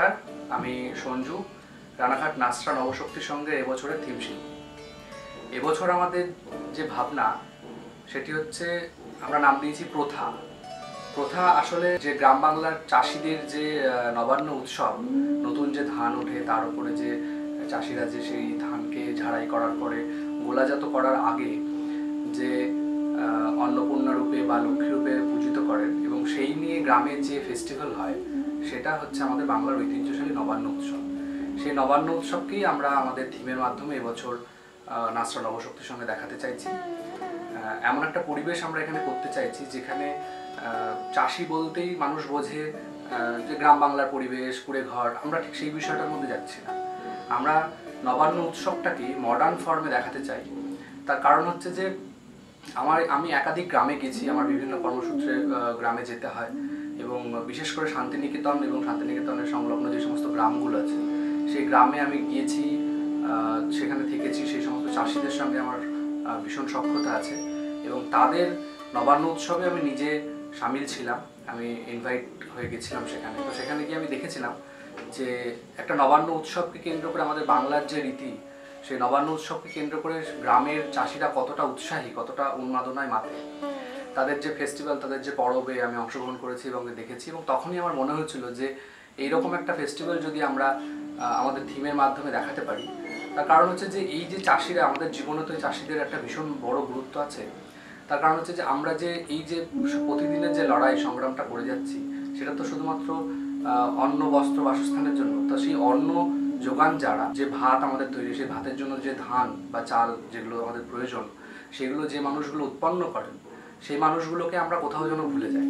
নমস্কার, আমি সঞ্জু, রানাঘাট নাসরা নবশক্তির সঙ্গে এবছরের থিম শিল্পী। এবছর আমাদের যে ভাবনা সেটি হচ্ছে আমরা নাম দিয়েছি প্রথা। প্রথা আসলে যে গ্রাম বাংলার চাষিদের যে নবান্ন উৎসব, নতুন যে ধান ওঠে তার উপরে যে চাষিরা যে সেই ধানকে ঝাড়াই করার পরে গোলাজাত করার আগে যে অন্নপূর্ণা রূপে বা লক্ষ্মী রূপে পূজিত করেন এবং সেই নিয়ে গ্রামে যে ফেস্টিভ্যাল হয় সেটা হচ্ছে আমাদের বাংলার ঐতিহ্যশালী নবান্ন উৎসব। সেই নবান্ন উৎসবকেই আমরা আমাদের থিমের মাধ্যমে এবছর নাসরা নবশক্তির সঙ্গে দেখাতে চাইছি। এমন একটা পরিবেশ আমরা এখানে করতে চাইছি যেখানে চাষি বলতেই মানুষ বোঝে যে গ্রাম বাংলার পরিবেশ, কুড়ে ঘর, আমরা ঠিক সেই বিষয়টার মধ্যে যাচ্ছি না। আমরা নবান্ন উৎসবটাকে মডার্ন ফর্মে দেখাতে চাই। তার কারণ হচ্ছে যে আমি একাধিক গ্রামে গেছি, আমার বিভিন্ন কর্মসূত্রে গ্রামে যেতে হয় এবং বিশেষ করে শান্তিনিকেতন এবং শান্তিনিকেতনের সংলগ্ন যে সমস্ত গ্রামগুলো আছে সেই গ্রামে আমি গিয়েছি, সেখানে থেকেছি। সেই সমস্ত চাষিদের সঙ্গে আমার ভীষণ সখ্যতা আছে এবং তাদের নবান্ন উৎসবে আমি নিজে সামিল ছিলাম। আমি ইনভাইট হয়ে গেছিলাম সেখানে। তো সেখানে গিয়ে আমি দেখেছিলাম যে একটা নবান্ন উৎসবকে কেন্দ্র করে আমাদের বাংলার যে রীতি, সেই নবান্ন উৎসবকে কেন্দ্র করে গ্রামের চাষিরা কতটা উৎসাহী, কতটা উন্মাদনায় মাতে। তাদের যে ফেস্টিভ্যাল, তাদের যে পরবে আমি অংশগ্রহণ করেছি এবং দেখেছি, এবং তখনই আমার মনে হয়েছিল যে এইরকম একটা ফেস্টিভ্যাল যদি আমরা আমাদের থিমের মাধ্যমে দেখাতে পারি। তার কারণ হচ্ছে যে এই যে চাষিরা, আমাদের জীবনে তো চাষিদের একটা ভীষণ বড় গুরুত্ব আছে। তার কারণ হচ্ছে যে আমরা যে এই যে প্রতিদিনের যে লড়াই সংগ্রামটা করে যাচ্ছি সেটা তো শুধুমাত্র অন্ন, বস্ত্র, বাসস্থানের জন্য। তো সেই অন্ন যোগান যারা, যে ভাত আমাদের তৈরি, সেই ভাতের জন্য যে ধান বা চাল যেগুলো আমাদের প্রয়োজন, সেগুলো যে মানুষগুলো উৎপন্ন করেন, সেই মানুষগুলোকে আমরা কোথাও যেন ভুলে যাই।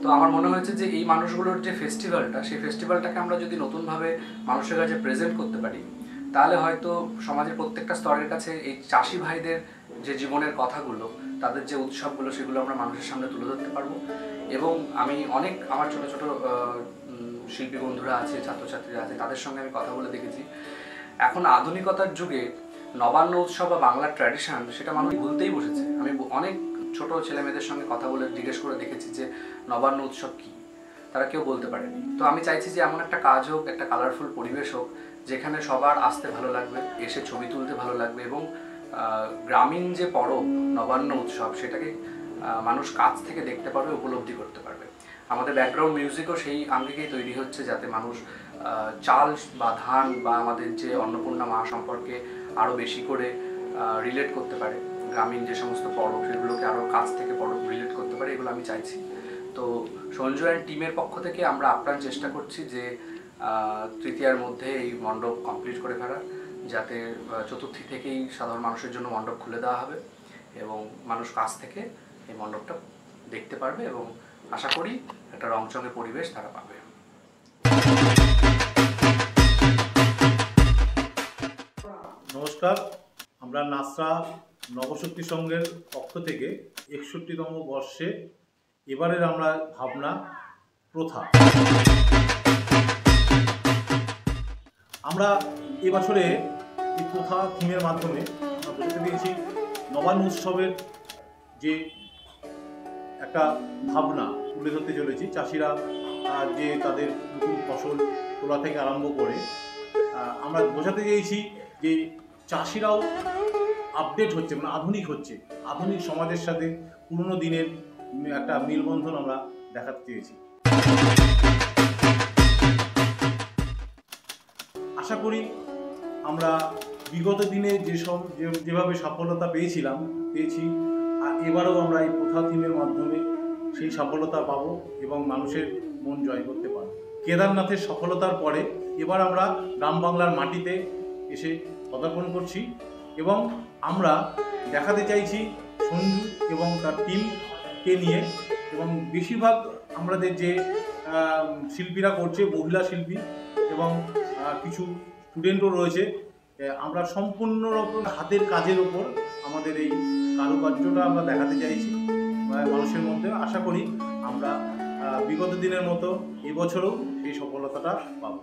তো আমার মনে হয়েছে যে এই মানুষগুলোর যে ফেস্টিভ্যালটা, সেই ফেস্টিভ্যালটাকে আমরা যদি নতুনভাবে মানুষের কাছে প্রেজেন্ট করতে পারি, তাহলে হয়তো সমাজের প্রত্যেকটা স্তরের কাছে এই চাষি ভাইদের যে জীবনের কথাগুলো, তাদের যে উৎসবগুলো, সেগুলো আমরা মানুষের সামনে তুলে ধরতে পারবো। এবং আমি অনেক আমার ছোটো ছোটো শিল্পী বন্ধুরা আছে, ছাত্রছাত্রীরা আছে, তাদের সঙ্গে আমি কথা বলে দেখেছি এখন আধুনিকতার যুগে নবান্ন উৎসব বা বাংলার ট্র্যাডিশন সেটা মানুষ ভুলতেই বসেছে। আমি অনেক ছোট ছেলে মেয়েদের সঙ্গে কথা বলে জিজ্ঞেস করে দেখেছি যে নবান্ন উৎসব কী, তারা কেউ বলতে পারেনি। তো আমি চাইছি যে এমন একটা কাজ হোক, একটা কালারফুল পরিবেশ হোক, যেখানে সবার আসতে ভালো লাগবে, এসে ছবি তুলতে ভালো লাগবে এবং গ্রামীণ যে পরব নবান্ন উৎসব সেটাকে মানুষ কাছ থেকে দেখতে পারবে, উপলব্ধি করতে পারবে। আমাদের ব্যাকগ্রাউন্ড মিউজিকও সেই আঙ্গিকেই তৈরি হচ্ছে, যাতে মানুষ চাল বা ধান বা আমাদের যে অন্নপূর্ণা মা সম্পর্কে আরও বেশি করে রিলেট করতে পারে। গ্রামীণ যে সমস্ত পরব সেগুলোকে আরও কাছ থেকে পরব রিলেট করতে পারে, এগুলো আমি চাইছি। তো সঞ্জু অ্যান্ড টিমের পক্ষ থেকে আমরা আপ্রাণ চেষ্টা করছি যে তৃতীয়ার মধ্যে এই মণ্ডপ কমপ্লিট করে ফেলার, যাতে চতুর্থী থেকেই সাধারণ মানুষের জন্য মণ্ডপ খুলে দেওয়া হবে এবং মানুষ কাছ থেকে এই মণ্ডপটা দেখতে পারবে এবং আশা করি একটা রংচঙে পরিবেশ তারা পাবে। নমস্কার, আমরা নাসরা নবশক্তি সংঘের পক্ষ থেকে 61তম বর্ষে এবারের আমরা ভাবনা প্রথা। আমরা এবছরে এই প্রথা থিমের মাধ্যমে আমরা বোঝাতে দিয়েছি নবান্ন উৎসবের যে একটা ভাবনা তুলে ধরতে চলেছি। চাষিরা যে তাদের নতুন ফসল তোলা থেকে আরম্ভ করে আমরা বোঝাতে চেয়েছি যে চাষিরাও আপডেট হচ্ছে, মানে আধুনিক হচ্ছে, আধুনিক সমাজের সাথে পুরনো দিনের একটা মেলবন্ধন আমরা দেখাতে চেয়েছি। আশা করি আমরা বিগত দিনে যেভাবে সফলতা পেয়েছি, আর এবারেও আমরা এই প্রথা থিমের মাধ্যমে সেই সফলতা পাবো এবং মানুষের মন জয় করতে পারবো। কেদারনাথের সফলতার পরে এবার আমরা গ্রাম বাংলার মাটিতে এসে পদার্পণ করছি এবং আমরা দেখাতে চাইছি সঞ্জু এবং তার টিমকে নিয়ে, এবং বেশিরভাগ আমাদের যে শিল্পীরা করছে মহিলা শিল্পী এবং কিছু স্টুডেন্টও রয়েছে। আমরা সম্পূর্ণ রকম হাতের কাজের ওপর আমাদের এই কারুকার্যটা আমরা দেখাতে চাইছি মানুষের মধ্যে। আশা করি আমরা বিগত দিনের মতো এবছরও সেই সফলতাটা পাবো।